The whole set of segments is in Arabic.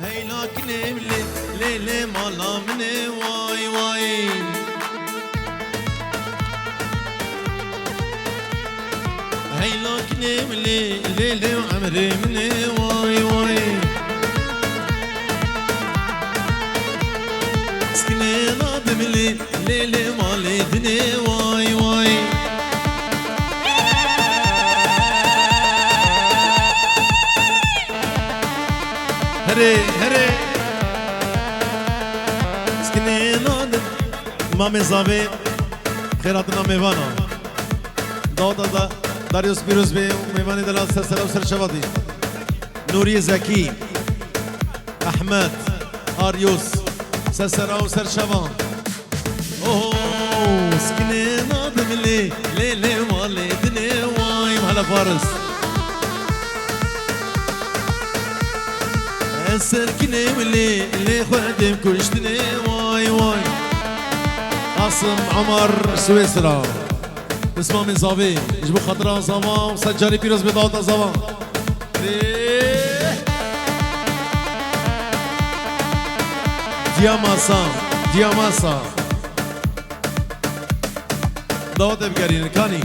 هی لکنم لیل مالا منه وای وای هی لکنم لیل عمري منه وای وای سکنه نادم لیل مالی دنه وای وای هري هري سكني نادم مامي زابي خيراتنا ميوانا دادا داريوس بيروز بي ميواني دلال سلسلة وسر شبادي نوري زكي أحمد آريوس سلسلة وسر شبان اوه سكني نادم لي مالي دني واي هلا فارس السركني اللي خدم كشتني واي واي عاصم عمر سويسرا اسمه من زابي يجبو خضراء زمان وسجاري بيروز بضاوطة زمان دياماسا ضاوطة بقرين كاني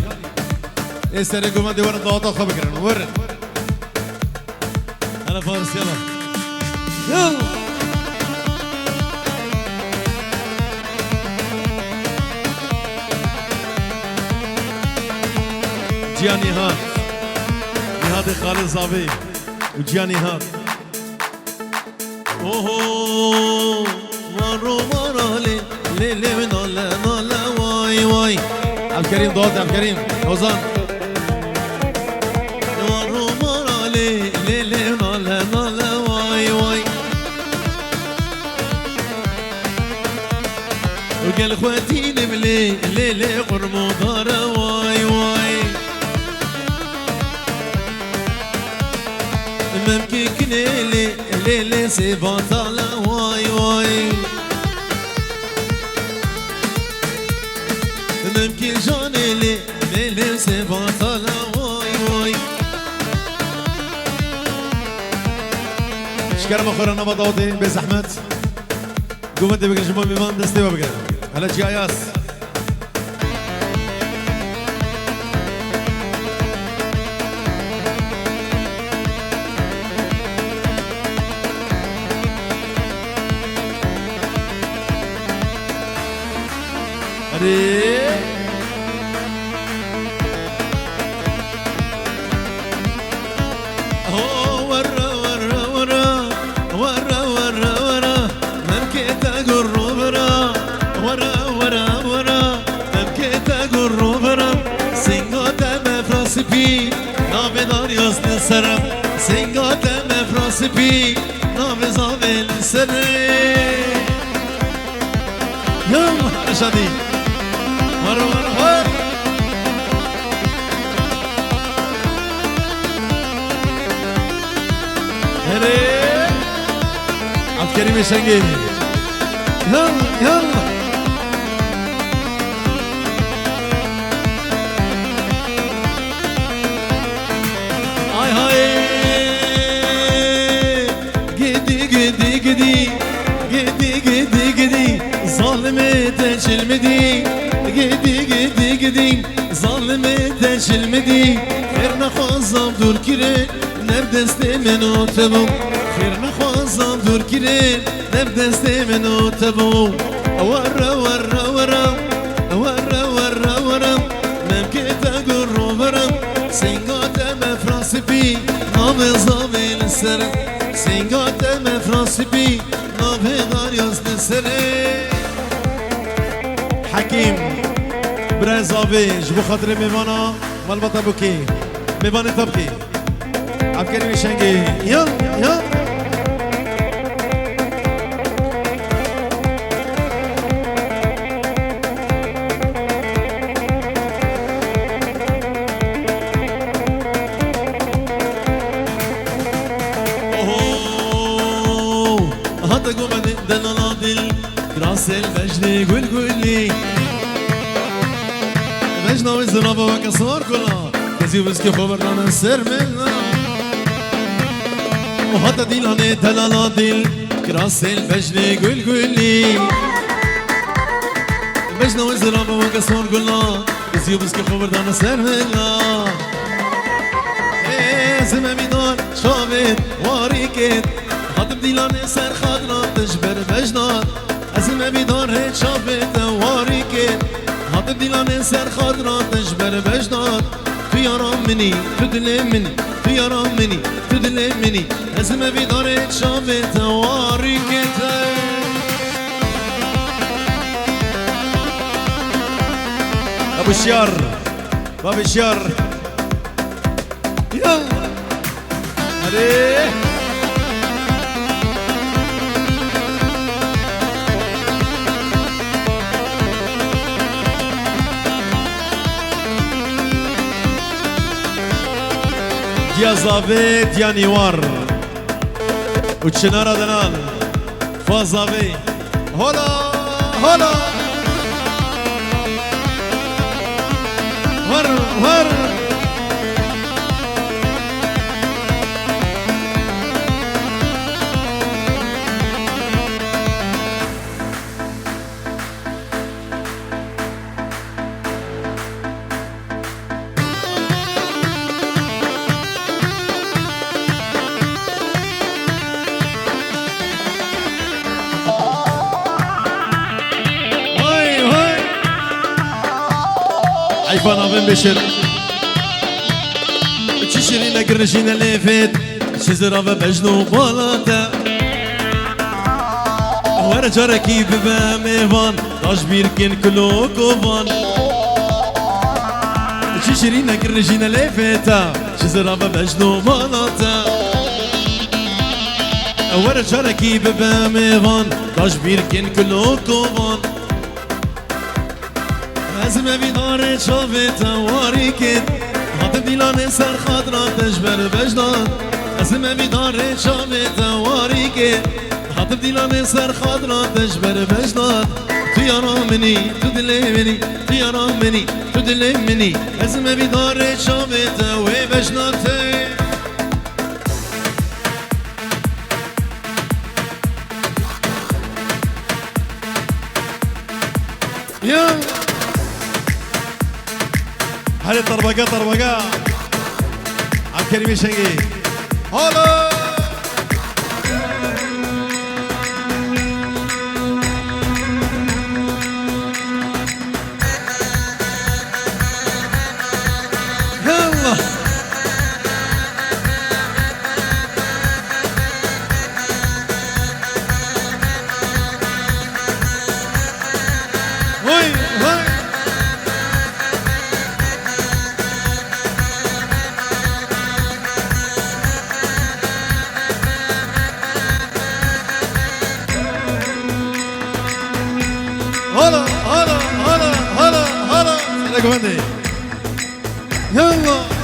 استري قوما دي ورد ضاوطة خبقرين ورد أنا فارس يلا يلا جياني نهاد خالد زابي وجياني هاد اوه مرو لي نالا واي واي عبد الكريم ضوات عبد الكريم وزان مرو لي نالا واي واي وقال خواتيني ملي قرمو دارا واي واي ممكن ليلي سيباطالا واي واي ممكن جاني ليلي سيباطالا واي واي شكرا مخورنا بضوطي بزحمت قومت بقى جمع ميمان دستي بقى هلا جاياس أري سرم سنگات مفراس بی نام زاول سره يوم رشدي مرو هري عبد الكريم الشنقيني يلا gidi zalime teşilmedi gidi zalime teşilmedi Ferna khazam dur kire nebdeste men otabu Ferna khazam dur kire nebdeste men otabu ورا ممكن تقر ورا سنگات مفراسبي نام زاويل السر سنگات مفراسبي نام داريوس السر حكيم برازافي جبو خاطر ميوانا مالبطا بوكي ميواني طبكي عبد الكريم الشنقي يلا المجد قول لي مجنا وزرابة وكسوار كلها كزي وزكي خبرنا السر منا وحتى دي لاني تلالا ديل السيل بجني قول قولي بجنا وزرابة وقصور قلنا زيو بسكي خبر دانا سر منا زمه میدان شاید واریکت خاطب دیلانه سر خاطران تجبر بجنان زمه میدان هیچ شاید واریکت خاطب دیلانه سر خاطران تجبر بجنان تو یارم منی تو دل منی تو یارم منی تو دل منی زمه میدان هیچ شاید واریکت ابو شيار بابي شيار يلا عليه يا زافيت يا نيوار وتشنارا دنان فازافي هولا هولا هر هر عيفان عظيم بشر تشرينا قرشينا ليفت شزرافة بجنو بالاتا ورجع كيف باميفان داش بيركن كلو كوفان تشرينا قرشينا ليفت شزرافة بجنو بالاتا ورجع كيف باميفان داش بيركن كلو كوفان زمه بیدار شافت واریکت خاطب دیلانه سر خاطران تجبر بجدان زمه بیدار شافت واریکت خاطب دیلانه سر خاطران تجبر بجدان تو یارم منی تو دل منی تو یارم منی تو دل منی زمه بیدار شافت و بجدان يا هل طربقة طربقة عبد الكريم الشنقي هلا يلا هاي هاي هلا هلا هلا هلا هلا سلام يلا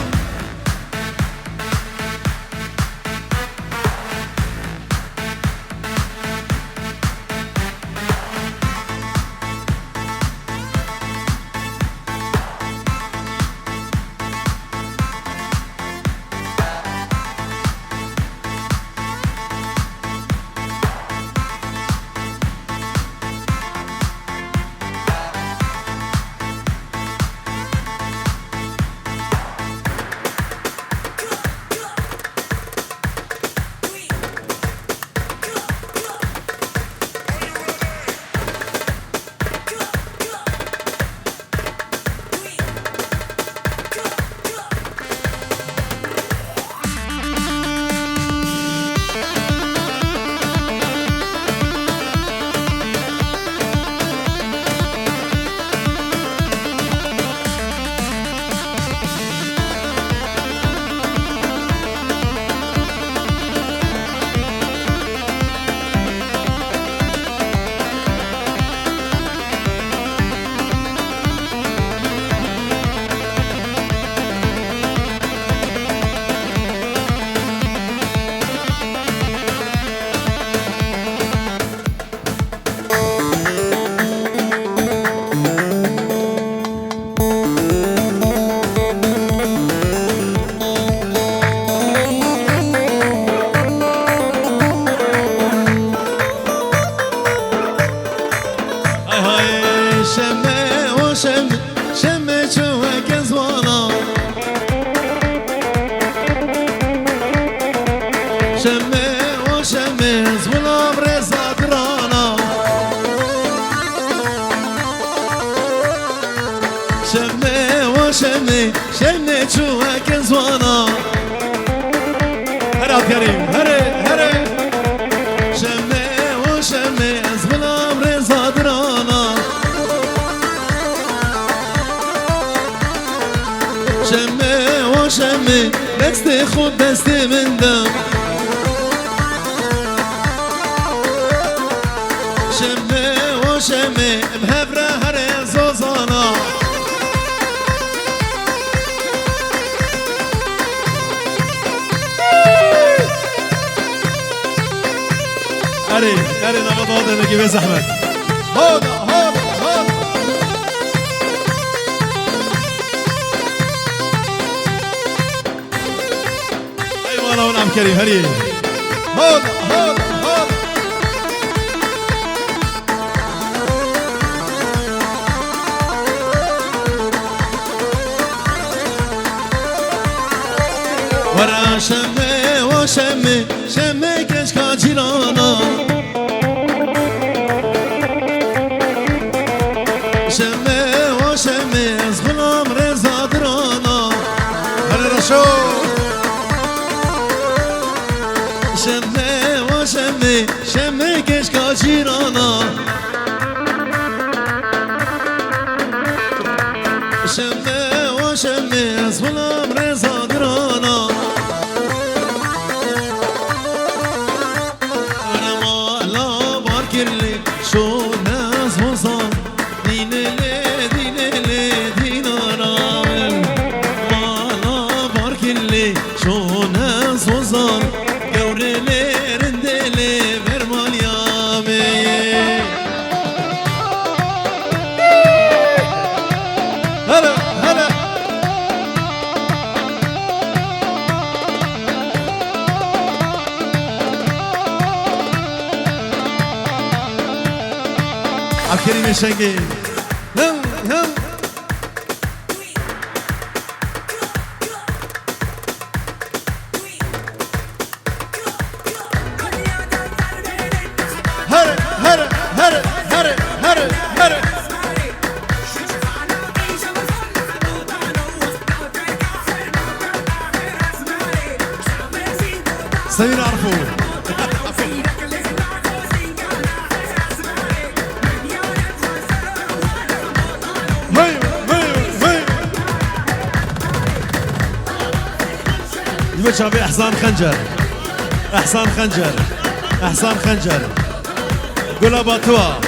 شمه دست خود دست من دم شمه و شمه بهبره هر زوزانا اري نبض هذا نجيب زحمة هذا ايوه انا ونعم كريم هري هذا ورا شمه و شمه کشکا جیرانا شمه و شمه از غلام رضا درانا هر رشو شمه و شمه کشکا جیرانا شمه و شمه از غلام رضا درانا شو ناس وصل دينلي دينارام مالا باركلي شو ناس وصل يورلي رندلي برمال يامي هلا عبكريم الشنقي هم هر سمير عرفو شابي احسان خنجر قولها باطوة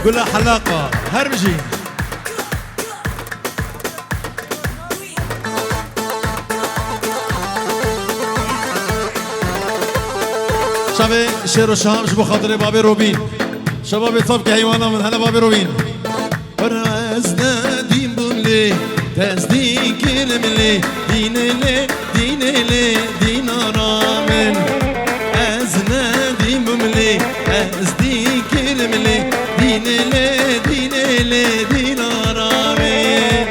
قولها حلاقة هرمجي شابي شير وشهام شبو خاطري بابي روبين شبابي طبق حيوانا من هلا بابي روبين ورازنا دين بولي تصديق كلملي دينلي دينارامن ازنا دين بملي تصديق كلملي دينلي دينارامن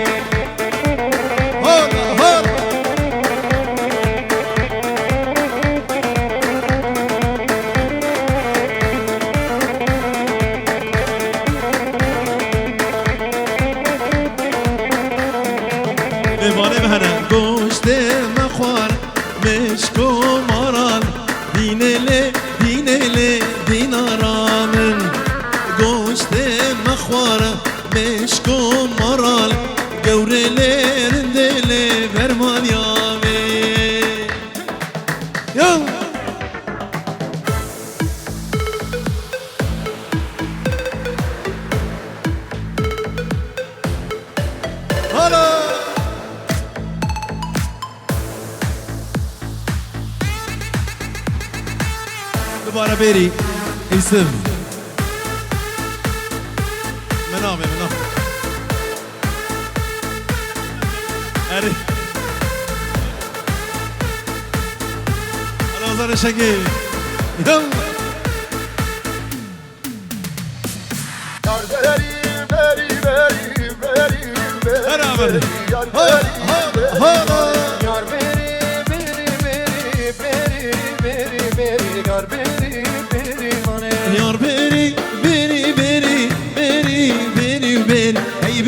هولا لیوانه بهنه گوشت مخوار مشکو ماران دینله دینارامن گوشت مخوار مشکو ماران گوره رندله برمان یاوه یا هلا دوباره بری اسم منامه اری الازار شنگی Yar beri hey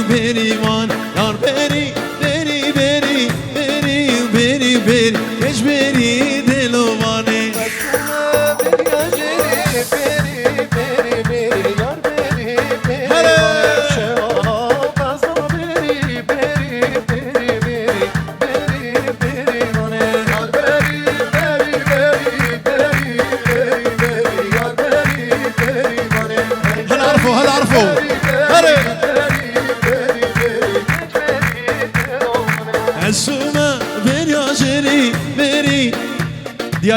beri man yar beri keş beri delovane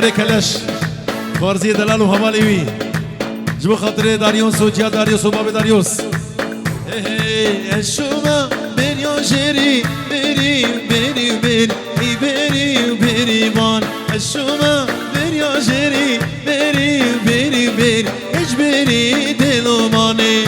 دیاره کلش فارزی دلال و حوالی وی جبو خاطر داریوس و جیا داریوس و باب داریوس اشوما بریا جری بری بری بری بری بری بان اشوما بریا جری بری بری بری اج بری دلو مانی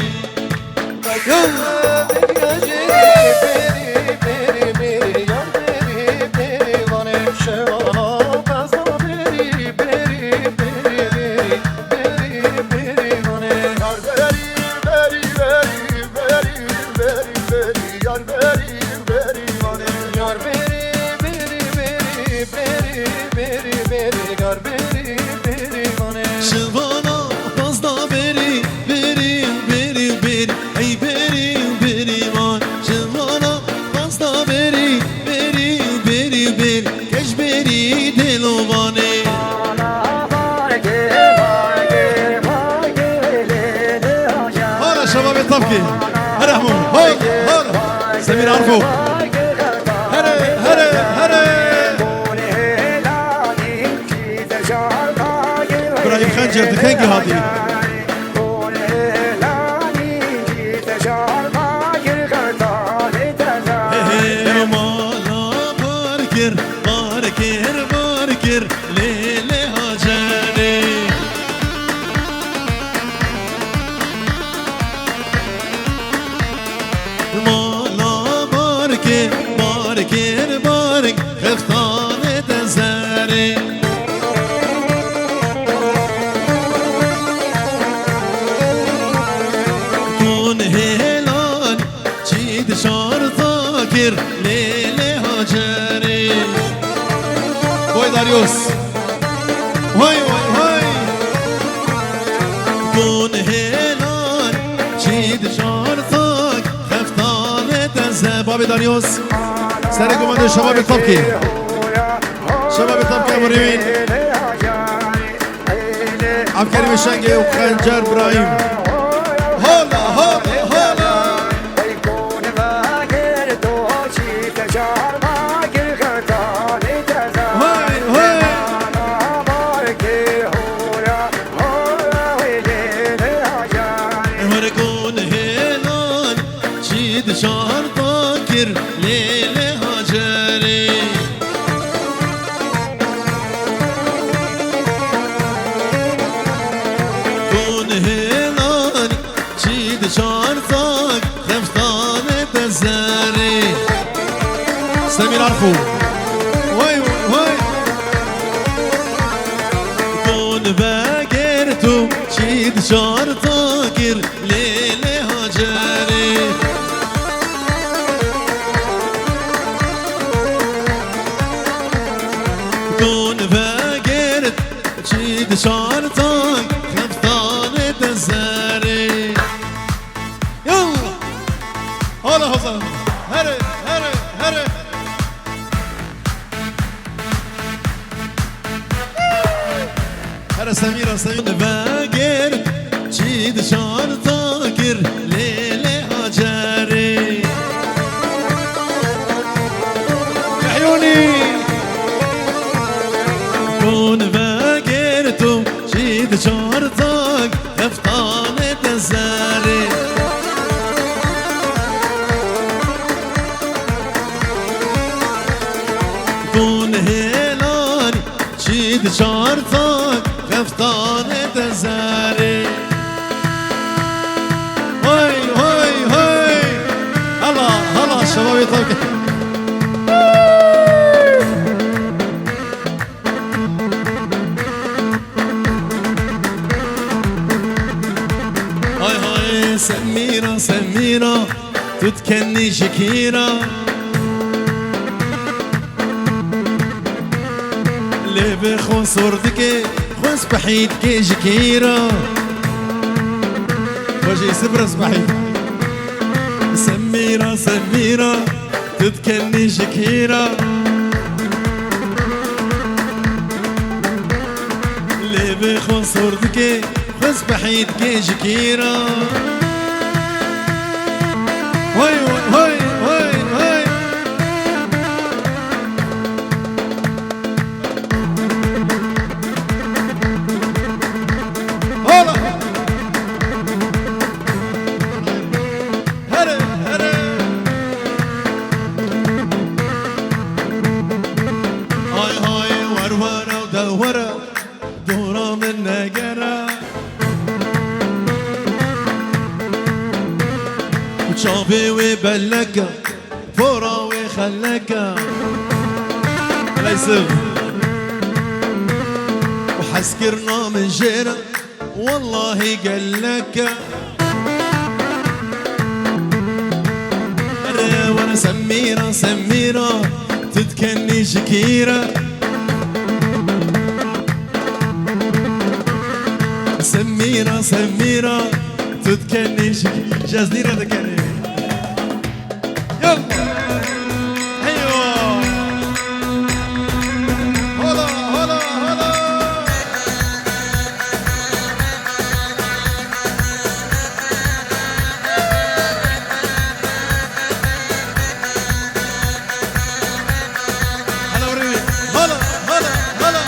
سمير عرفو هري هري هري ابراهيم خنجر دكانجي هادي مالا باركر باركر باركر ليلي هاجاني باركر بارك خفتان دزاري كون هلال جيد شار ذاكر ليلي هاجري وي داريوس وي وي وي كون هلال جيد شار ذاك خفتان دزاري بابي داريوس سر قمانده شباب الطبكي شباب الطبكي ابو ريمين عبد الكريم الشنقي وخنجر ابراهيم هولا هولا هولا شهر باكر ليلة هاجري كون هلال شيد شهر ذاك خفتان دزاري سمير عرفو وي وي كون باقرتو شيد شهر ذاكر ليلة هاجري كون باقرت شيد شارتك خفتان دزاري يلا هلا هلا هري هري هري هري سميرة سميرة باقرت شيد شارتك ليلة هاجري عيوني كون باقرتو شيد شارتك خفتان دزاري كون هلال شيد شارتك خفتان دزاري هاي هاي هاي هلا هلا شباب يطلقوا سميرة سميرة تتكني شكيرة ليه بخون صورتك خونس بحيدك شكيرة وجي سبرس بحيد سميرة سميرة تتكني شكيرة ليه بخون صورتك خونس بحيدك شكيرة هاي هاي هاي هاي شابي وبلكة فورا وخلكة لا يصير وحسكرنا من جيرة والله قالك وانا سميرة سميرة تتكني شكيرة سميرة سميرة تتكني شكيرة جازديرة تكني يلا ايوه هلا هلا هلا هلا وريني هلا هلا هلا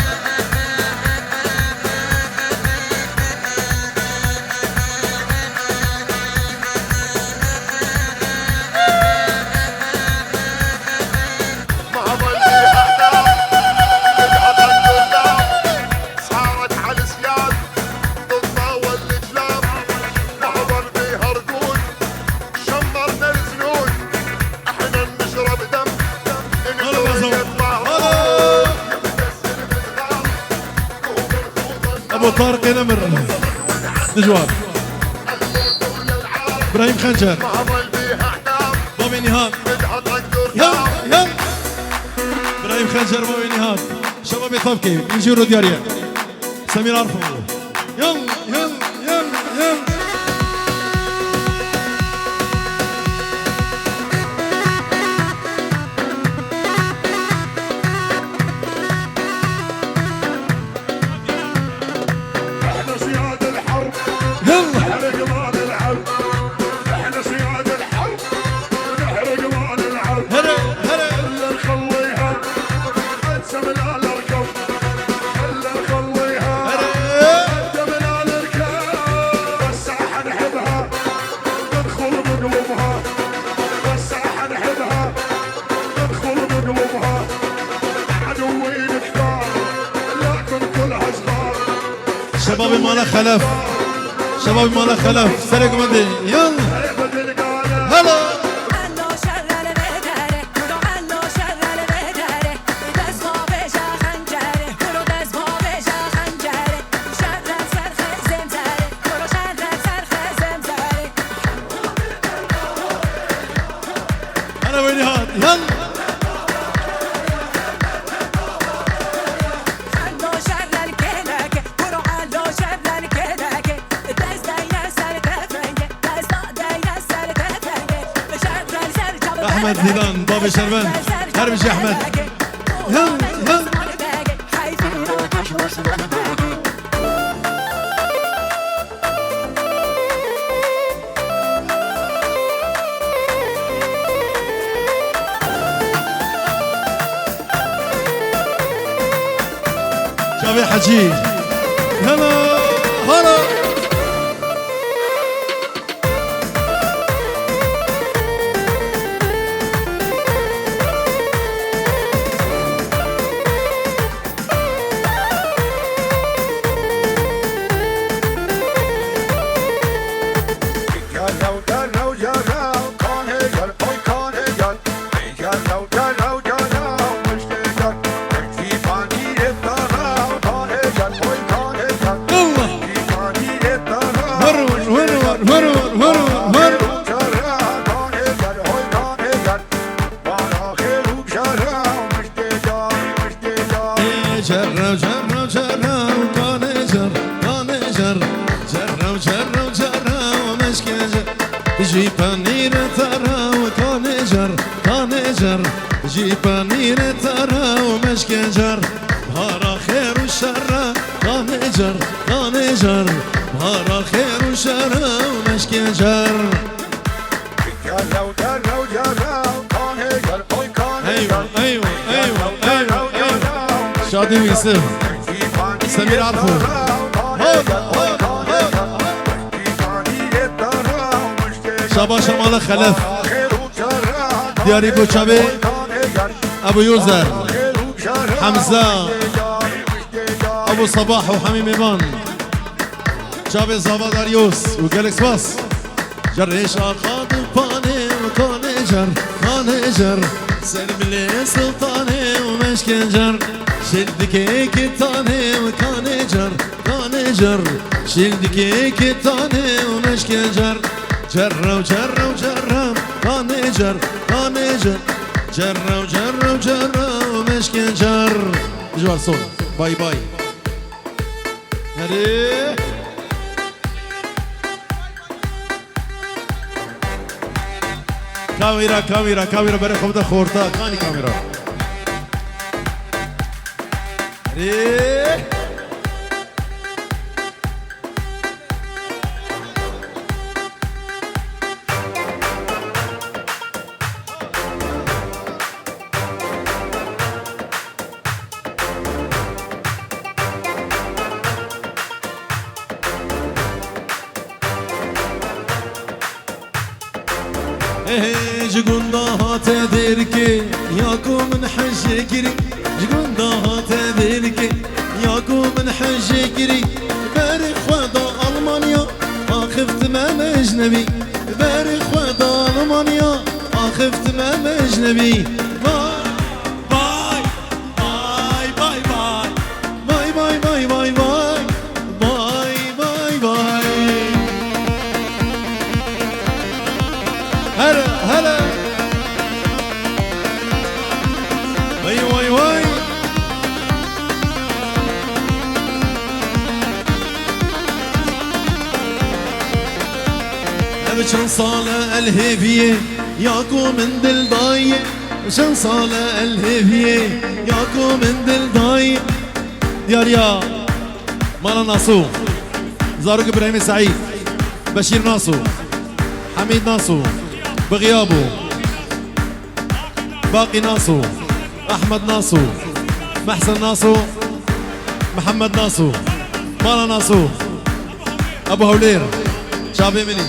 ابو طارق نمر نجوان ابراهيم خنجر بابي نهاد يلا يلا ابراهيم خنجر بابي نهاد شباب طبكي يجوا دياريا سمير عرفو يلا يلا يلا يلا شبابي مالا خلف شبابي مالا خلف سلك مدي يلا هلا هلا ويني هاد يلا احمد هيلان بابي شربان هربش يا احمد يلا يلا جابي حجي هلا هلا جرو جرو جرو كانجر كانجر جرو جرو جرو مشكجر جي بانير ترى كانجر كانجر جي بانير ترى ومشكجر بهار خير والشر كانجر كانجر بهار خير والشر ومشكجر جرو جرو جرو كانجر ايوه ايوه ايوه ايوه شادي ويوسف سمير عرفو شابا شمال خلف دياري بوشابي ابو يوزر حمزة ابو صباح وحميم ايمان شابي زابا داريوس وجالكس باس جريش اخاد باني كانجر كانجر سرملي سلطاني ومشكنجر شلدك كتاني وكانجر كانجر شلدك كتاني ومشكنجر جرة وجرة وجرة كانجر كانجر جرة وجرة وجرة ومشكنجر جوار صوت باي باي هري كاميرا كاميرا كاميرا برای خود خورتا کانی کاميرا هري جگوندا هات درکی یاکو من حج گری جگوندا هات درکی یاکو من حج گری بری خدا آلمانیا آخفت من اجنبی بری خدا آلمانیا آخفت من اجنبی باي باي باي باي باي باي باي باي باي باي باي هلا هلا واي واي واي بشن صالة الهيفية ياكو من دل ضايع بشن صالة الهيفية ياكو من دل ضايع دياريا مالا ناصو زاروق ابراهيم سعيد بشير ناصو حميد ناصو بغيابه باقي ناصو احمد ناصو محسن ناصو محمد ناصو مالا ناصو ابو هولير شابي مني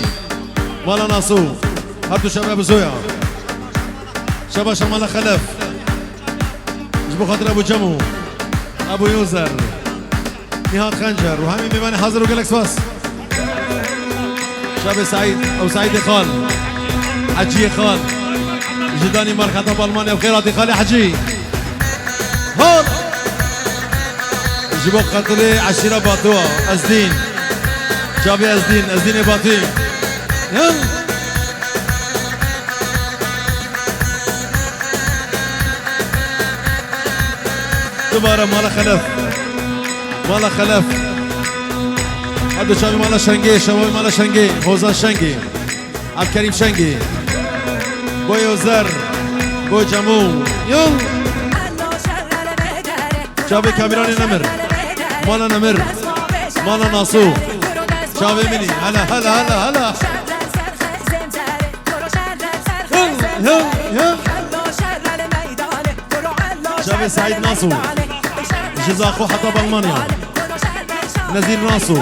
مالا ناصو هاتو شباب زويا شباب شمال خلف جبو خاطر ابو جمو ابو يوزر نهاد خنجر وهمي بيباني حاضر وقالك سواس شاب سعيد او سعيد خال حجي خال جداني مرخطة بالمانيا بخيراتي خالي حجي هون جبو خاطري عشيرة باطوة ازدين شابي ازدين ازدين باطي يلا دبارة مالا خلف مالا خلف هذا شابي مالا شنقي شبابي مالا شنقي هوزان شنقي عبد الكريم شنقي بو يوزر بو جمو يلا شابي كاميراني نمر مالا نمر مالا ناصو شابي مني هلا هلا هلا هلا يلا يلا شابي سعيد ناصو جزاخو حتى بالمانيا نزير ناصو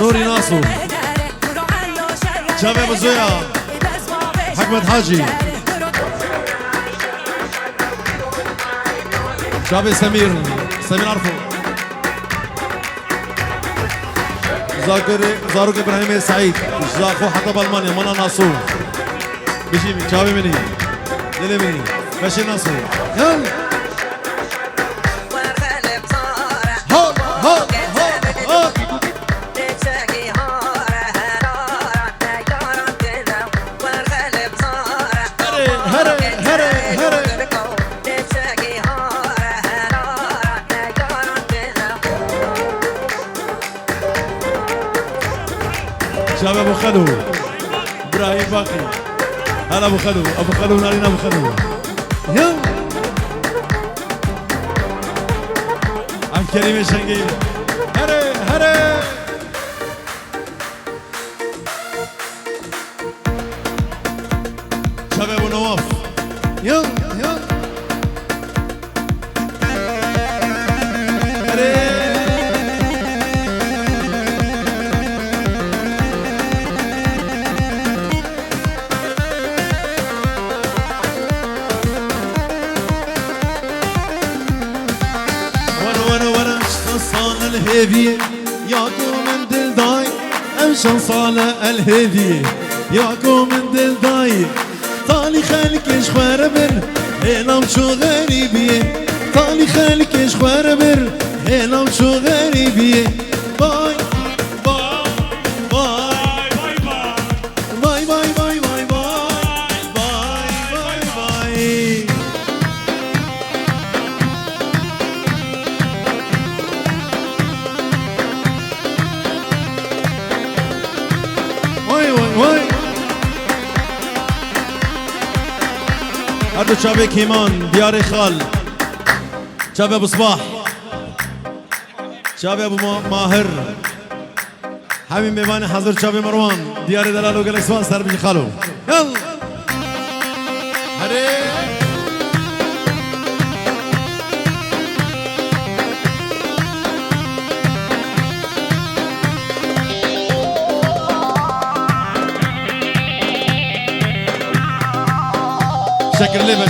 نوري ناصو شابي ابو زويا حكمت حاجي شابي سمير عرفو زاروق ابراهيم سعيد جزاخو حتى بالمانيا مانا ناصو بيجيبي شابي مني دلي مني ماشي ناصو يلا شباب ابو خلو ابراهيم باقي هلا ابو خلو نارينا ابو خلو يلا عبد الكريم الشنقي هري هري شباب ابو نواف يلا يلا هري الهيفية ياكو من دل داي امشان صالة الهيفية ياكو من دل داي طالي خالكش خربر هلام شو غريبية طالي خالكش خربر هلام شو غريبية باي باي باي باي باي باي باي باي باي باي وای هردو چاوه کیمان دیار خال چاوه ابو صباح چاوه ابو ماهر همین میوان حضور چاوه مروان دیار دلال و گلکسوان سر بجی خالو یل هره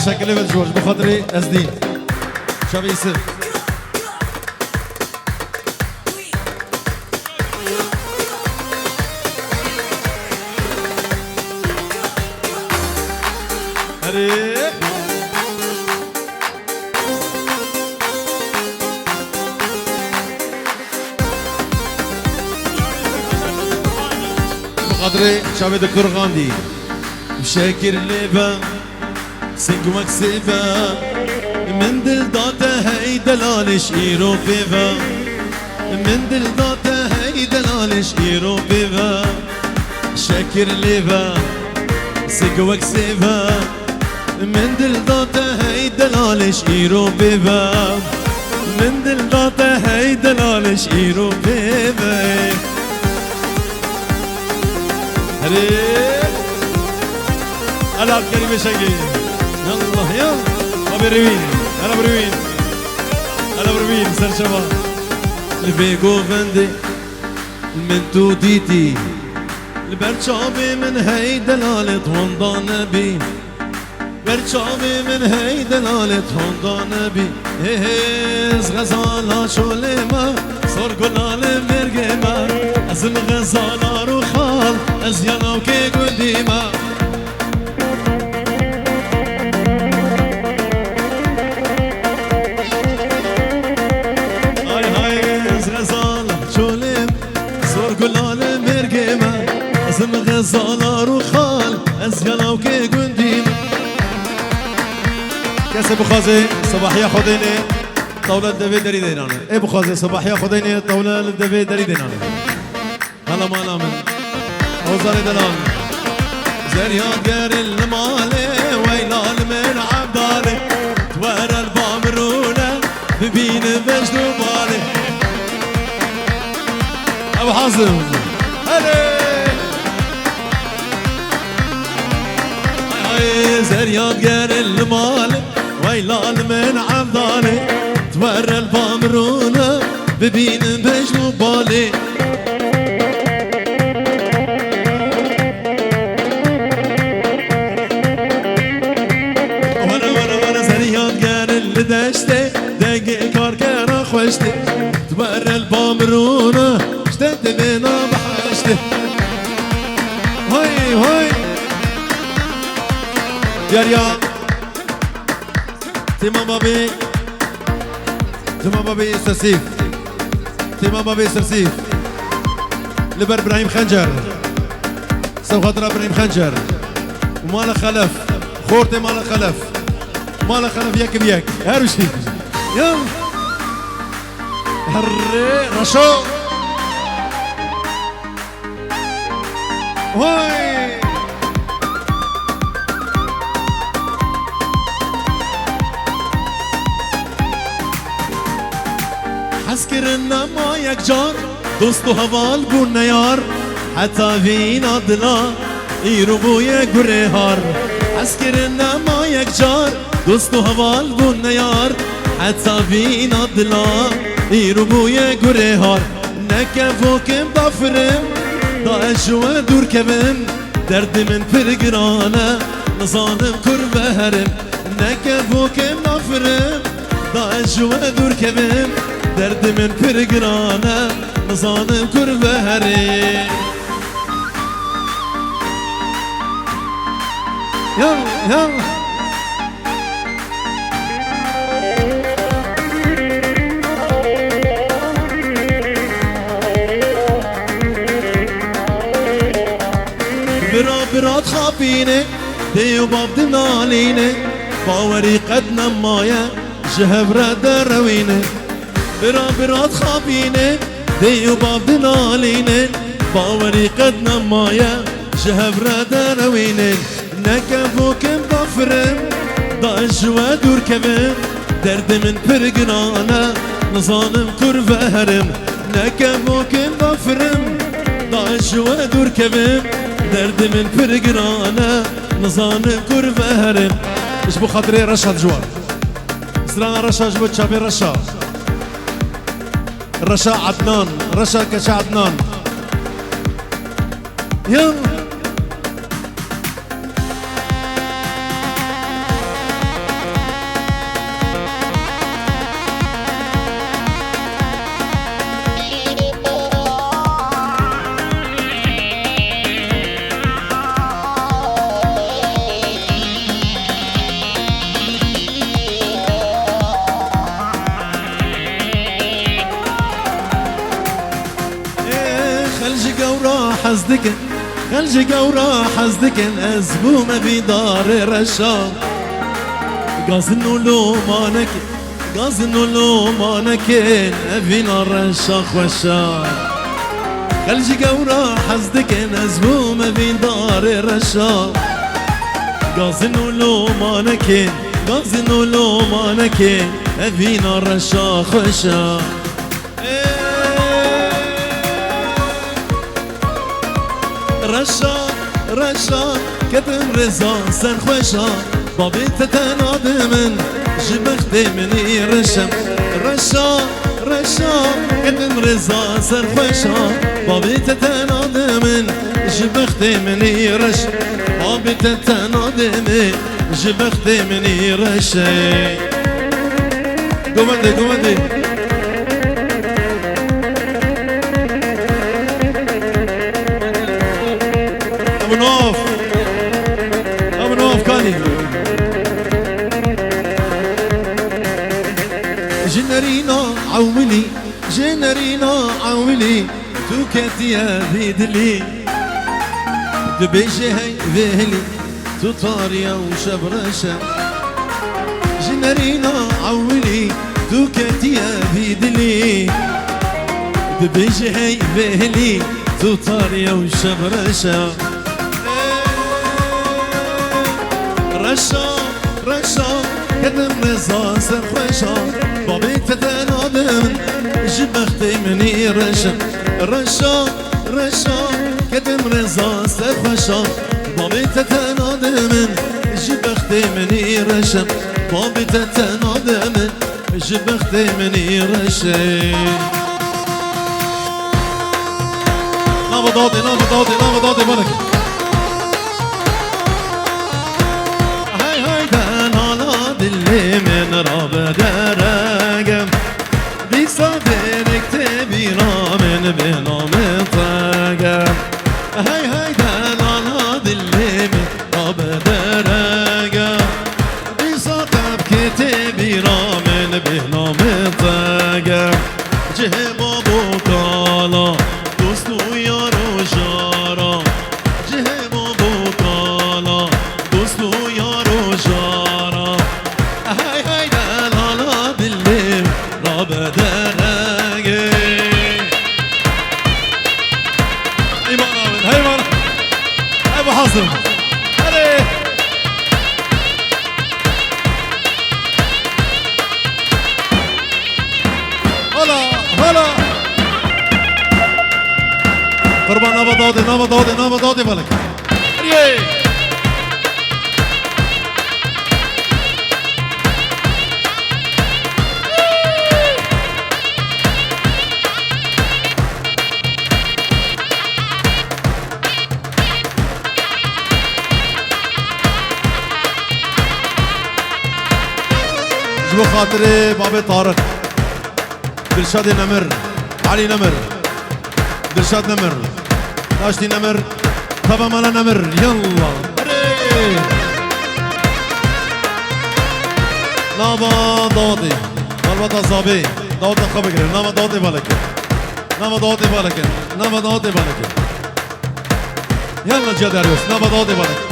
شكل ليفل جورج بخاطري أزدين شابي يسر هري بخاطري شابي دكتور غاندي شاكر ليفل سنگ مكسبة من دل داته هاي دلالش ايرو بيفا من دل داته هاي دلالش ايرو بيفا شاكر ليفا سنگ مكسبة من دل داته هاي دلالش ايرو بيفا من دل داته هاي دلالش ايرو بيفا هري ألعب كريمة شاكر يلا يلا ابي روين انا بروين انا بروين سر شباب البيجو فندي من توديتي البرشامي من هاي دلالة هوندا نبي برشامي من هاي دلالة هوندا نبي هيز غزالة شوليما صار قلال مرقيما ازم غزالة روخال ازيانا وكي قديما ازم غزالة روخال ازيانا وكي قنديم كاس ابو خازي صباحية خديني طاولة الدفي داري دينانا ابو خازي صباحية خديني طاولة الدفي داري دينانا هلا ما نامن اوزاري دلال زريان قار المالي ويلال من عبدالي توارى البامرونة ببين بجدو بالي ابو حازم هلي زريان قار المال ويلال من عبدالي تورى البامرونة ببين بجنو بالي وانا زريان قار اللي دشتي دقي كاركارا خوشتي تورى البامرونة اشتد بينا بحشتي هاي هاي يا تمام بابي سرسيف تمام بابي سرسيف لبر ابراهيم خنجر سو خاطر ابراهيم خنجر ومالا خلف خورتي مالا خلف مالا خلف ياك بياك هرشي يلا هري رشو هاي حسكرنا ما يكجار دوستو هوال بون يار حتى فينا دلا يروبو يقرهار حسكرنا ما يكجار دوستو هوال بون يار حتى فينا دلا يروبو يقرهار نكفوكم بفرم داعش ودور كبم درد من فرقرانا نظالم كربه هرم نكفوكم بفرم داعش ودور كبم درد من فرقرانا نظالم كربه هرم يلا يلا برا تخافيني دي وباب دناليني باوري قد نمايا جهبرة درويني برا تخافيني دي وباب دناليني باوري قد نمايا جهبرة درويني نكفوك مضفرم ضاج ودور كبم درد من برقنانا نظانم كرفة هرم نكفوك مضفرم ضاج ودور كبم درد من برقنانا نظانم كرفة هرم ايش بو خاطري رشا جوار سرانا رشا جبت شابي رشا رشا عدنان رشا كشا عدنان يلا حزدكن خلجي قورا حزدكن أزبو ما في دار رشا قازنو لو مانك قازنو لو مانكن أفينا رشا خوشا خلجي قورا حزدكن أزبو ما في دار رشا قازنو لو مانكن قازنو لو مانكن أفينا رشا خوشا رشا كتم رزا سر خوشا بابي تتناد من جبخت مني رشم رشا كتم رزا سر خوشا بابي تتناد من جبخت مني رشم بابي تتناد من جبخت مني رشم قومدي أبو نوف كاني جنرينا عولي تو كاتيا ذيدلي دبيجي هاي ذهلي تو طاريا وشبرشا جنرينا عولي تو كاتيا ذيدلي دبيجي هاي ذهلي تو طاريا وشبرشا رشا كدم رزا سر خوشا بابي تتنادم جبختي مني رشا كدم رزا سر خوشا بابي تتنادم جبختي مني رشا بابي تتنادم جبختي مني رشا نابضاضي مالك اللي من راب درقم بيصادرك تبينا من بنام طاقم هاي دلانا اللي من راب درقم بيصادرك تبينا من بنام طاقم جهب ابو طالا دوستو يارو جارا جهب ابو طالا دوستو يارو جارا هاي دلالا بالليل راب درقي هاي مانا ابو حاصم هلي هلا قربان نبضاضي بالك جبو خاطري بابي طارق دلشاد نمر علي نمر دلشاد نمر ناشتي نمر طبعا مالا نمر يلا نابا داودي البته زابي داود خبر گرفت نابا داودی بالکه نابا داودی بالکه نابا داودی بالکه يلا جا داريوس نابا داودي بالکه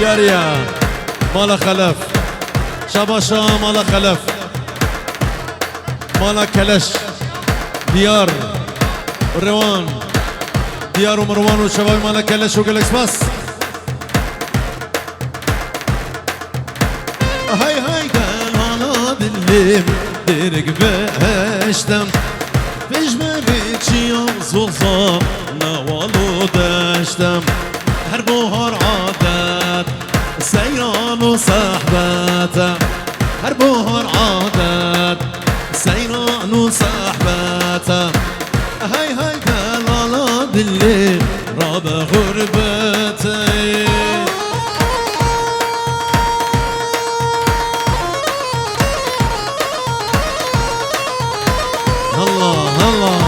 ياريا مالا خلف شباشا مالا خلف مالا كلش ديار روان ديار ومروان وشباب مالا كلش وجلكس بس هاي هاي قال انا بالليل درق بهشتم فيش ما بيتشي يوم نوالو دشتم هر بوهر عادت سيران وصحبته هر بوهر عادت سيران وصحبته هاي هاي قال بالليل راب غربتي الله الله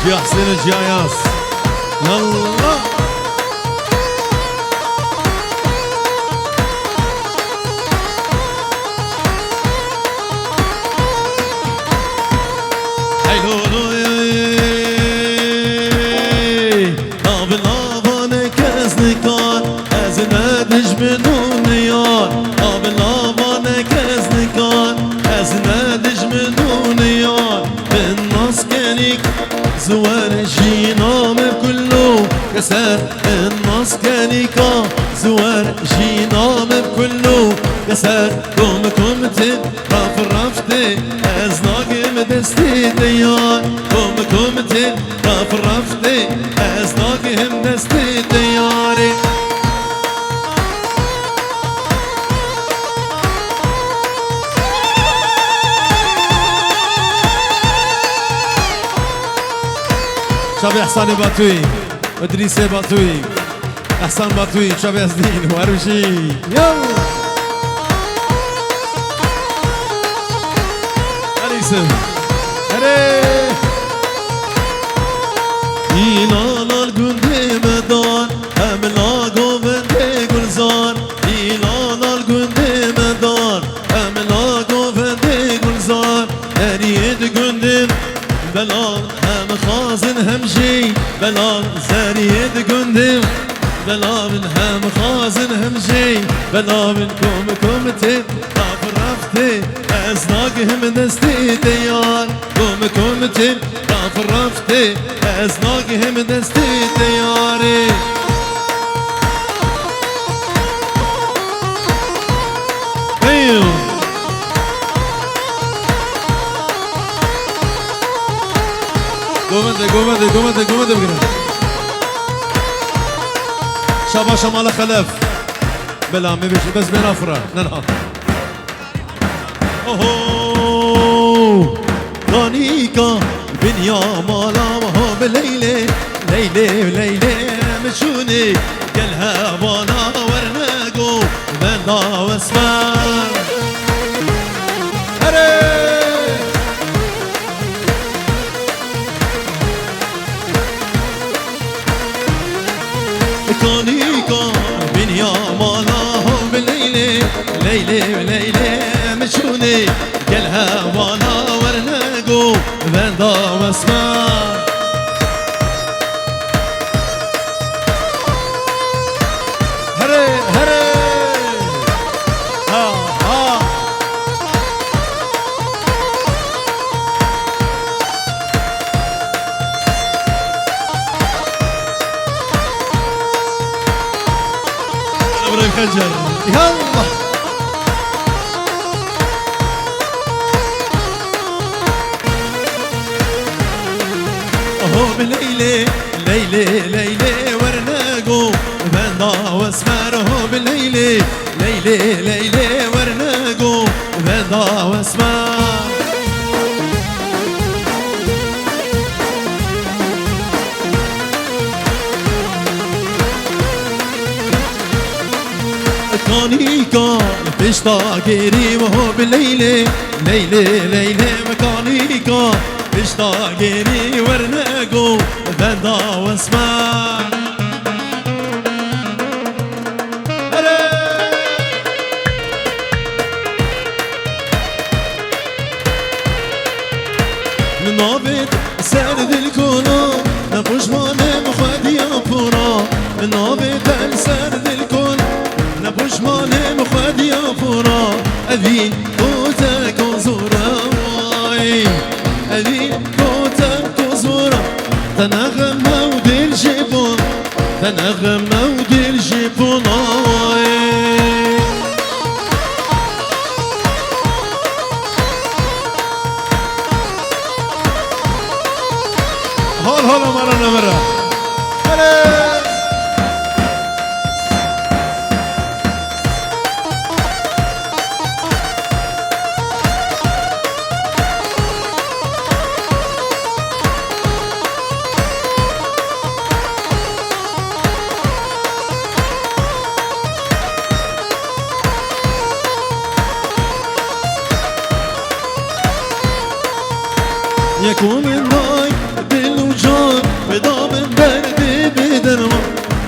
جي حسين الجاياس الله زوار جينا من كله كسر الناس كانيكا زوار جينا من كله كسر كوم تن رف رفتي ازناق مدستي ديار كوم تن رف رفتي ازناق هم دستي دياري شباب احسان باتوي ادريس باتوي احسان باتوي شباب يزدين وارمشي يلا ادريس هري يلا الجند مدان املا قوفندي گلزار يلا الجند مدان املا قوفندي گلزار اريد جند بلال هم خازن هم جي بلال زريد قندم بلال هم خازن هم جي بلال كوم تن طاف رفتي ازناق هم دستي ديار كوم تن طاف رفتي ازناق هم دستي دياري قومت بقرا شابا شمال خلف بلا ما بيجي بس بنفرة ننهض اوه رانيكا بنيا مالا وهو بليلة ليلة مشوني قالها وانا ورناقو بندا واسمار كونيكا بنيا مالاهم ليلة مشوني قالها وانا ورناقو بندا واسمار هري ها الخنجر يلا اهو بليلة ورناقو بندا واسمار اهو بليلة ورناقو بندا واسمار مكانيكا بشتاقيري وهو بالليلة مكانيكا بشتاقيري ورناقو بندا واسمار نابد سر دل کنا نپشمانم خودیا پورا نابد سر دل کنا نپشمانم خودیا پورا اوین کوتا کوزورا وای اوین کوتا کوزورا تنغم و دل جبون تنغم و دل جبون هول هول مرة مرة يكون الناي دل وجان بدام دردي بدرمان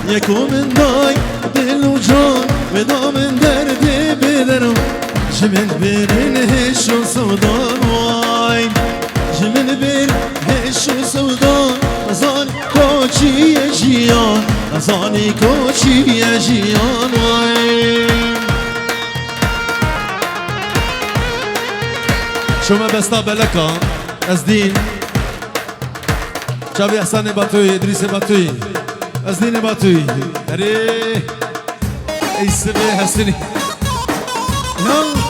يكون الناي دل وجان بدام دردي بدرمان جمن بيرن هشو سودان واي جمن بيرن هشو سودان أزان كوشي يا جيان أزاني كوشي يا جيان واي شو ما بستقبلك أزدين شابي حسن باتوي إدريس باتوي أزدين باتوي أري إيسبي حسني يلا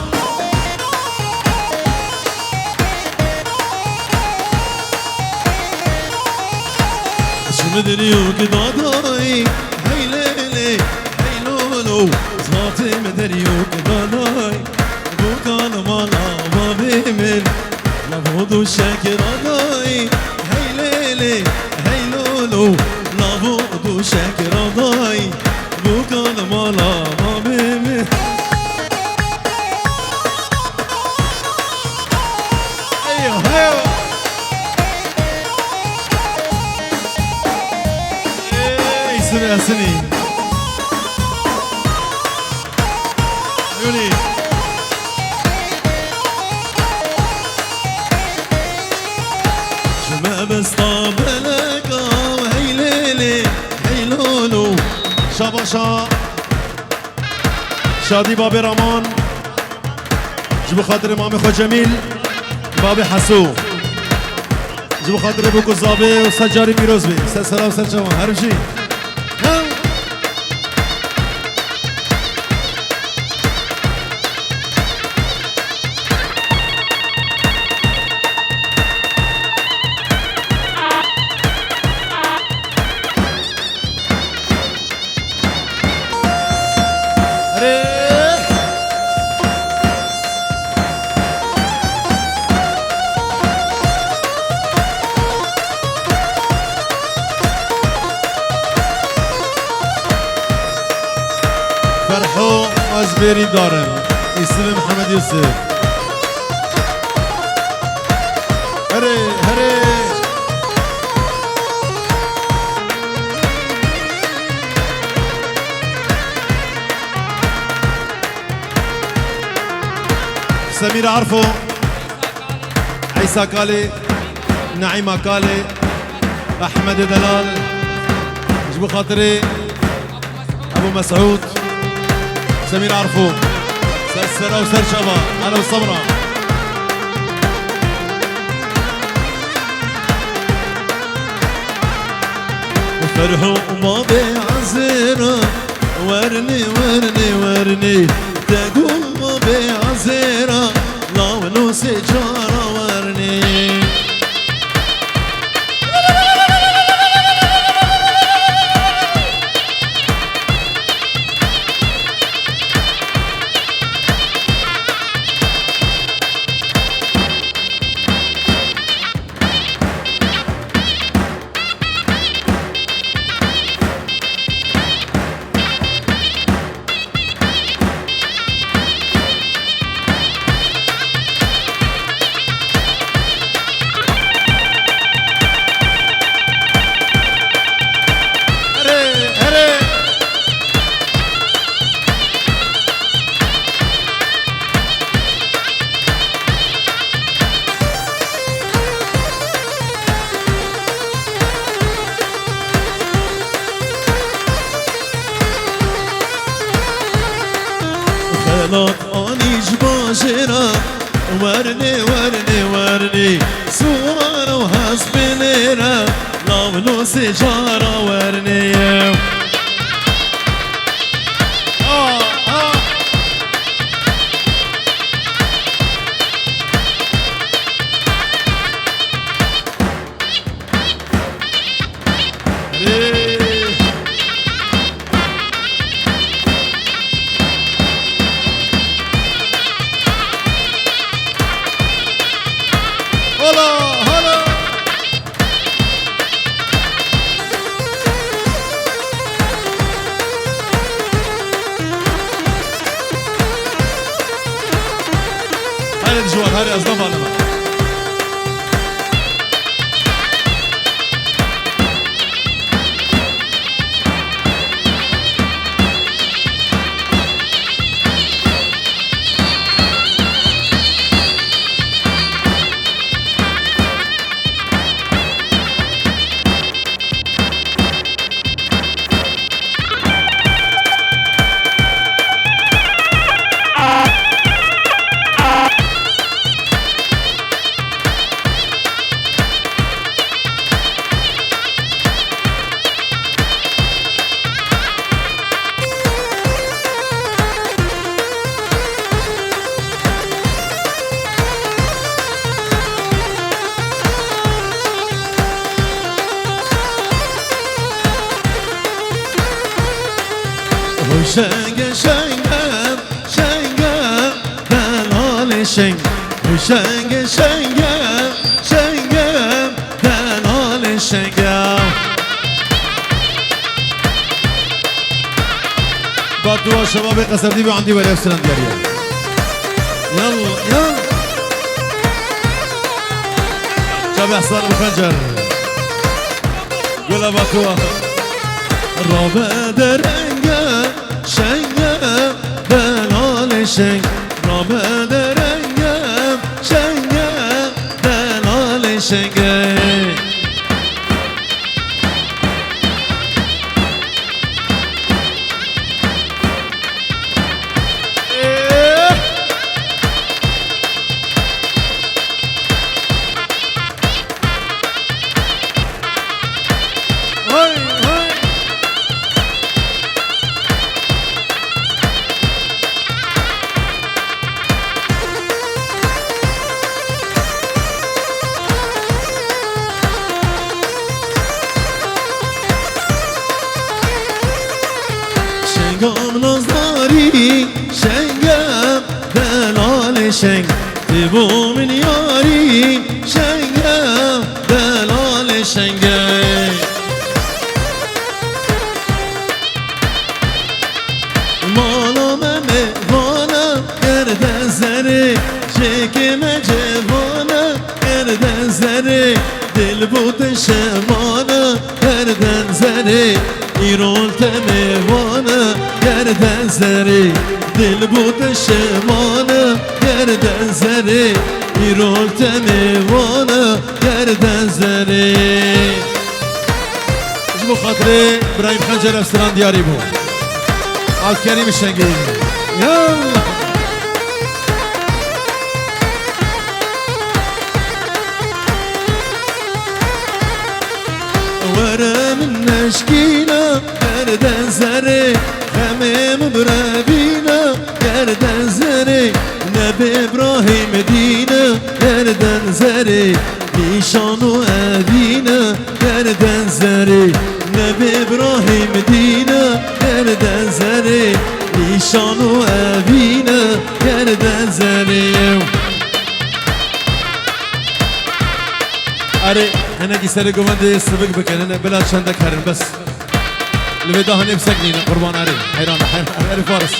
شو مدريو كداداي هاي ليلي هاي لولو صوتي مدريو كداداي بوكان مالا ما بيمل لابودو شاكر ضاي هاي ليلي هاي لولو لابودو شاكر ضاي بوكان مالا ما بيمي ايوه ايوه ايه سنة سنين عيوني ما بستقبلك وهي ليلي هي لولو شاباشا شادي بابي رمان جبو خاطر امام خو جميل بابي حسو جبو خاطر بوكو زابي وسجاري بيروزبي سلام سلام هرمشي فرحو أزبيري دارم اسم محمد يوسف هري هري سمير عرفو عيسى كالي نعيمة كالي أحمد دلال جبو خاطري أبو مسعود سمير عرفو سلسلة وسر شبا أنا وصبرا فرحوا ما بعزيرا ورني ورني ورني تقول ما بعزيرا لا ونو سجارة ورني شرا ورني ورني ورني سورة وحسب ليرة لابنو سجارة ورني هاري أصدف على ما شنگه شنگه شنگه دلال شنگ شنگه شنگه شنگه دلال شنگه بعد دوا شباب قصر دي عندي ولا افسران دياريه يلا يلا شباب حصان بخنجر قول اباكوا رابع درنگه شنگه دلال شنگ رابع درنگه شنگه دلال شنگه شنگم نازداری شنگم دلال شنگ دیبو من یاری شنگم دلال شنگم مالا موانا گردن زره شکم جوانا گردن زره دل بود شمانا گردن زره ایران تمیوانا گردن زره دل بود شمانا گردن زره ایران تمیوانا گردن زره جبو خاطره برایم خنجر افسران دیاری بود عبد کریم شنگی یالا ورا من نشكينا گردن زره خمم برابينا گردن زره نبي ابراهيم دينا گردن زره نشانو ابينا گردن زره نبي ابراهيم دينا گردن زره نشانو ابينا گردن زره اره انا کی سر گوند سبق بکن انا بلا چندک هرن بس الودا هني مسكني قربان اره حيران حيران فارس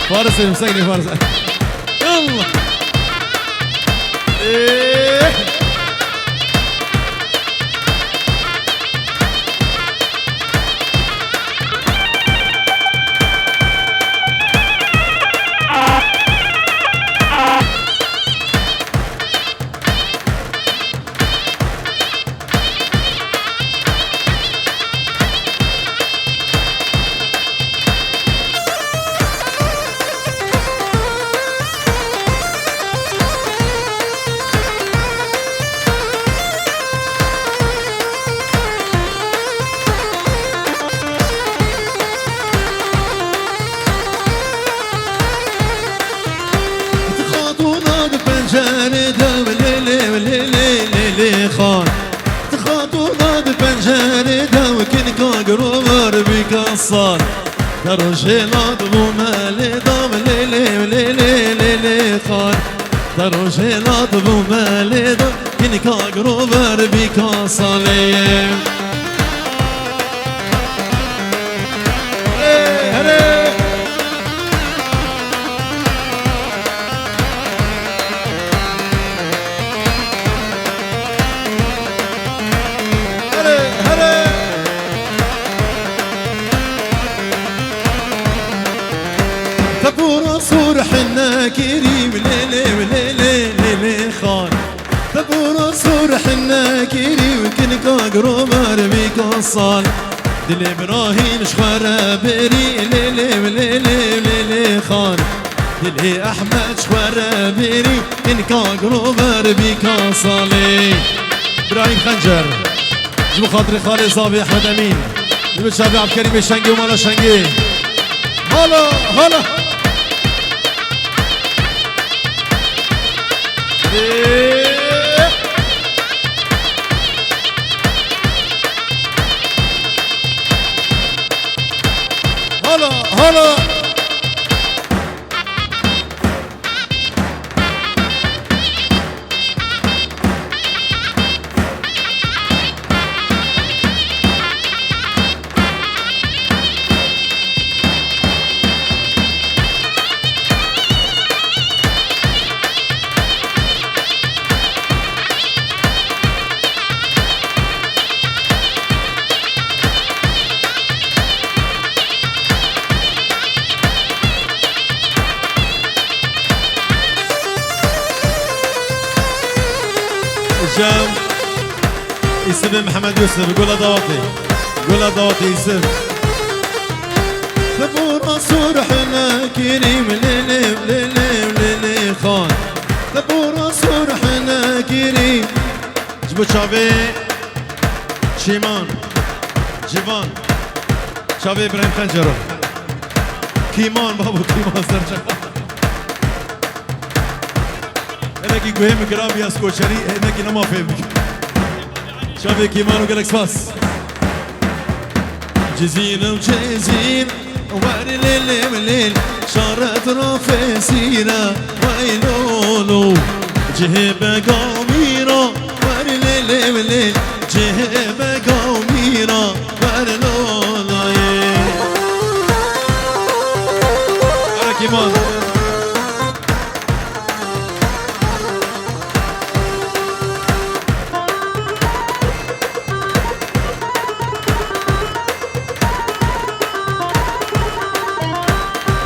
فارس مسكني فارس يلا دروجيلات بومالي دام ليلي ليلي ليلي خان دروجيلات بومالي دام كنكا قروبر بيكا صليم تبورا صور حنا كريم ليلي وليلي ليلي خان تبورا صور حنا كريم كنكا قروبر بيكا صال دل ابراهيم شخرا بري ليلي وليلي ليلي خان دل احمد شخرا بري كنكا قروبر بيكا صالي ابراهيم خنجر جبو خاطري خالي صابي احمد امين جبو شابي عبد الكريم الشنقي ومالا الشنقي هلا هلا هلا هلا جام يوسف محمد يوسف قول ضواطي قول ضواطي يوسف ثبور صور حنا كريم ليلي ليلي ليلي خان ثبور صور حنا كريم جبو شافي شيمان جيفان شافي ابراهيم خنجرو كيمان بابو كيمان سرجا انا كي قوهم كرابي اسكوشري انا كي نما فهم شافي كيمان وقالك سباس جزين وجزين واري ليل مليل شارت رافي سيرة ويلولو جهب قوميرا واري ليل مليل جهب قوميرا واري لولو أنا كيمان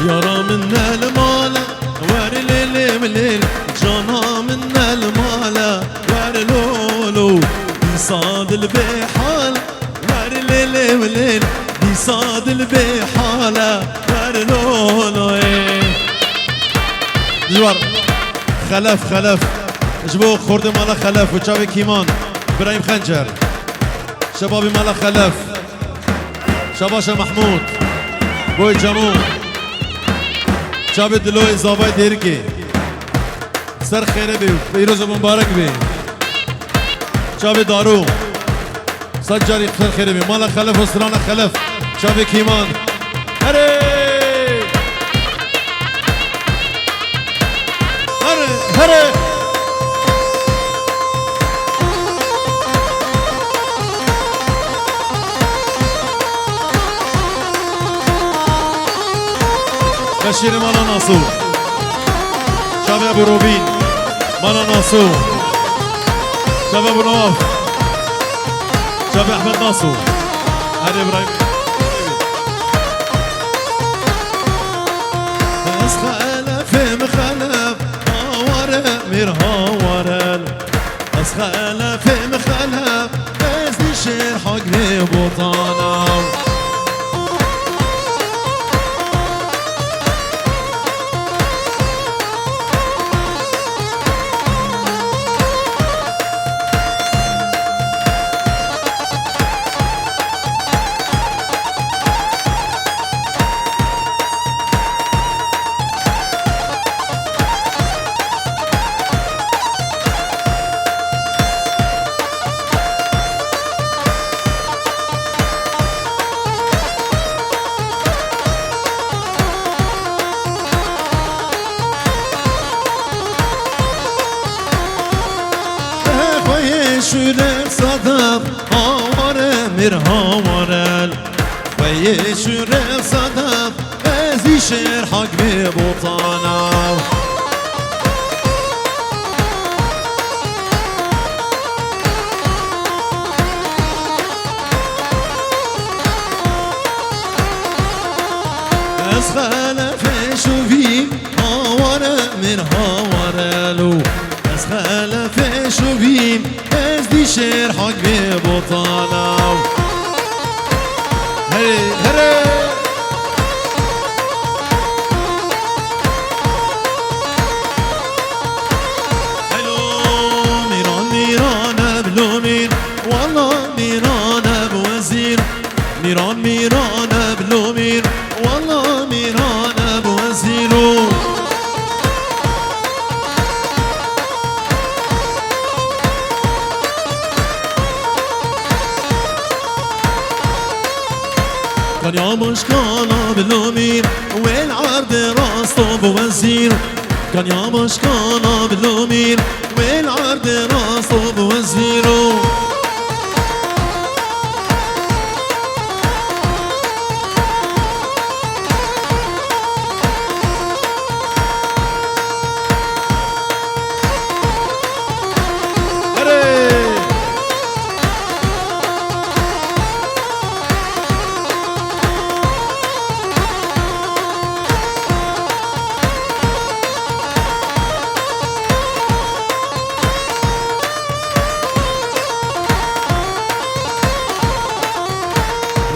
يارا منا المالا واري ليلي مليل جانا منا المالا واري لولو بيصاد البحال واري ليلي مليل بيصاد البحالة واري لولو جوار خلف جبو خورد مالا خلف وشابي كيمان ابراهيم خنجر شبابي مالا خلف شباشا محمود بوي جامو شاب دلوی زابای دیرکی سر خیره بی پیروز مبارک بی شاب دارو سجاری سر خیره بی مالا خلف و سران خلف شاب کیمان هره هره بشیر مالا ناسو شاب ابو روبین مالا ناسو شاب ابو نواف شاب احمد ناسو هذا ابراهيم بس خلف مخلف هاور مير هاورل بس خلف مخلف بس نشير حق بوطانا شورم صدف هاواره میر هاوارل خوی شورم صدف ازی شیر حق می بوطانم از خلف شویم هاواره میر هاوارلو از خلف شویم از دی شیر حق می بوطانم هری هری ميران ميران ابلو مير والله ميران ابو وزيرو كان يا مشكال ابلو مير والعرض راسه ابو وزير كان يا مشكال ابلو مير والعرض راسه ابو وزيرو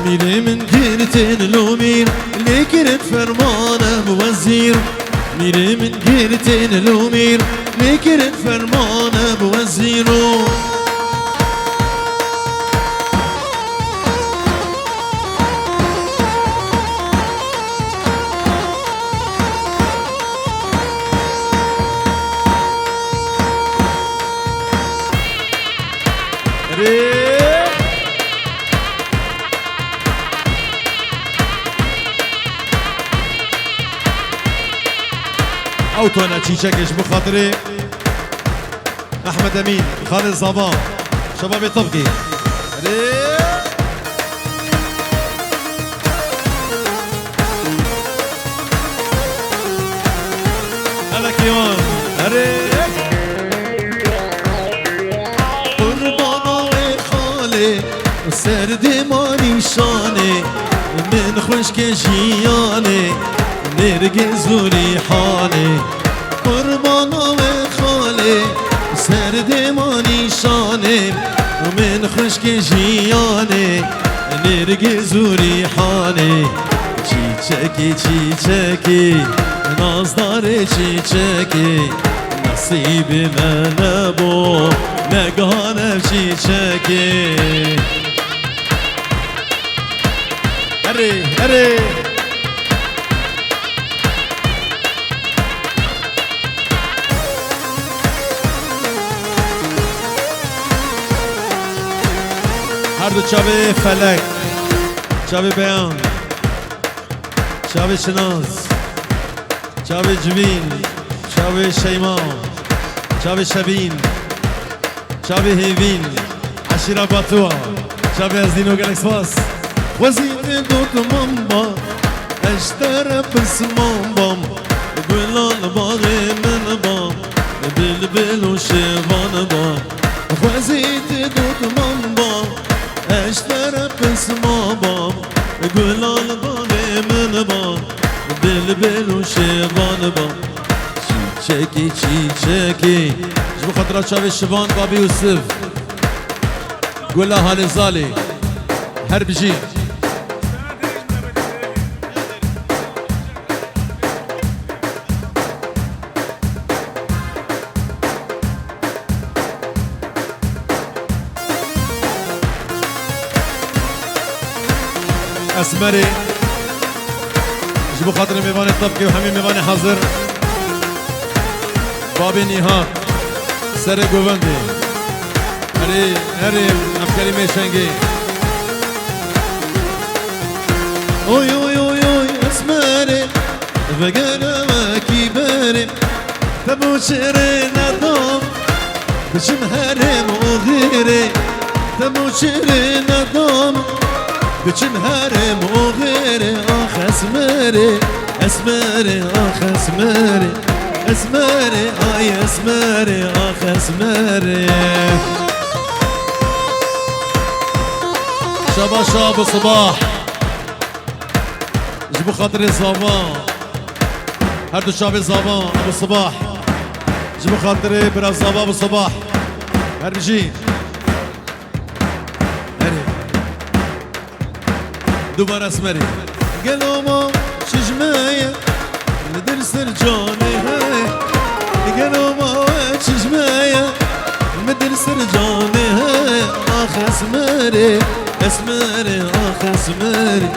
ميري من جيرتين لومير اللي كرت فرمانه بوزير ميري من جيرتين لومير اللي كرت فرمانه بوزيرو اوتونا تشيشكش بخاطري احمد امين خالد صباح شباب طبقي هلا كيوان قربانا خالي وسردي ماني شاني من خشك جياني نرگز و ریحانه قربانا و خاله سردمانی شانه و من خشک جیانه نرگز و ریحانه چیچکی چیچکی نازدار چیچکی نصیب من بو نگانم چیچکی هری هری هر دو چاوه فلک چاوه بیان چاوه شناز چاوه جبین چاوه شیما چاوه شبین چاوه هیوین عشیره باتوا چاوه از دینو گلک سپاس وزیر دوت مامبا اشتر پس مامبام گلال باغی من بام بلبل و شیوان بام وزیر دوت مامبا اشتر قسم بام گلال باغ من بام بلبل و شیوان بام چیچکی چیچکی جبو خاطرات شاوی شوان بابی یوسف گلا حال زالی هر بجی اسمري جبو خاطر ميواني طبقي وحمي ميواني حاضر بابي نهاد سر گووندي هري افكاري ميشنگي اوي اوي اوي اوي اسمري فقنا ما كبري تبو شري ندم بچم هرم و غیره تمو شیرین ندام بچم هرم و غیره آخ اسمره اسمره آخ اسمره اسمره آی اسمره آخ اسمره شبا شاب صباح جبو خاطر زابان هر دو شاب زابان ابو صباح جبو خاطر برا زابان ابو صباح هر بجي دوباره اسمري قالوا ما شجماية مدر سرجاني هاي قالوا ما شجماية مدر سرجاني هاي اخ اسمري اسمري اخ اسمري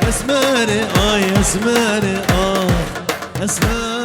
اسمري اي اسمري اخ اسمري